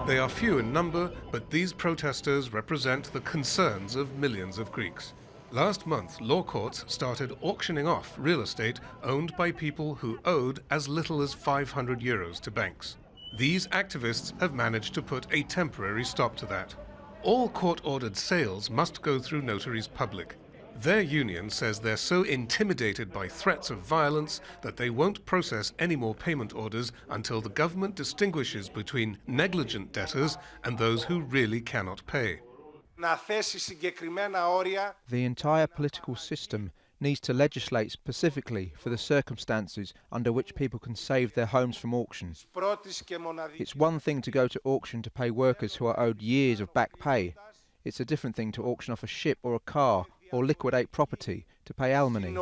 They are few in number, but these protesters represent the concerns of millions of Greeks. Last month, law courts started auctioning off real estate owned by people who owed as little as €500 to banks. These activists have managed to put a temporary stop to that. All court-ordered sales must go through notaries public. Their union says they're so intimidated by threats of violence that they won't process any more payment orders until the government distinguishes between negligent debtors and those who really cannot pay. The entire political system needs to legislate specifically for the circumstances under which people can save their homes from auction. It's one thing to go to auction to pay workers who are owed years of back pay. It's a different thing to auction off a ship or a car or liquidate property to pay alimony.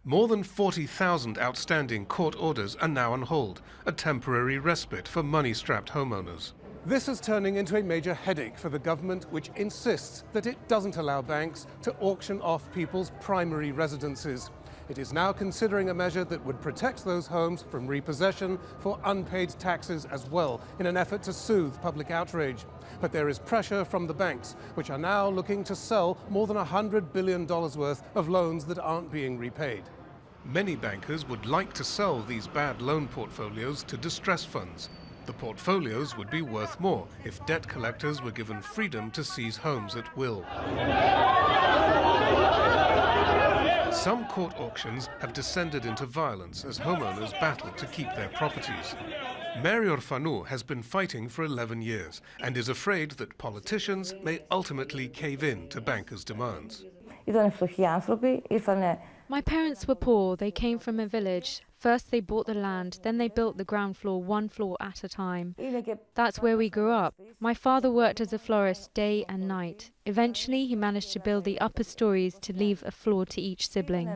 More than 40,000 outstanding court orders are now on hold, a temporary respite for money-strapped homeowners. This is turning into a major headache for the government, which insists that it doesn't allow banks to auction off people's primary residences. It is now considering a measure that would protect those homes from repossession for unpaid taxes as well, in an effort to soothe public outrage. But there is pressure from the banks, which are now looking to sell more than $100 billion worth of loans that aren't being repaid. Many bankers would like to sell these bad loan portfolios to distress funds. The portfolios would be worth more if debt collectors were given freedom to seize homes at will. Some court auctions have descended into violence as homeowners battle to keep their properties. Mary Orfanou has been fighting for 11 years and is afraid that politicians may ultimately cave in to bankers' demands. My parents were poor. They came from a village. First they bought the land, then they built the ground floor, one floor at a time. That's where we grew up. My father worked as a florist day and night. Eventually he managed to build the upper stories to leave a floor to each sibling.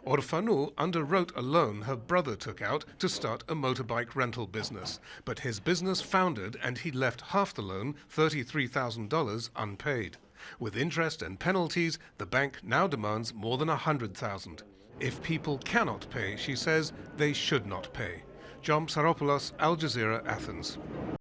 Orfanou underwrote a loan her brother took out to start a motorbike rental business, but his business foundered and he left half the loan, $33,000, unpaid. With interest and penalties, the bank now demands more than $100,000. If people cannot pay, she says, they should not pay. Psaropoulos, Al Jazeera, Athens.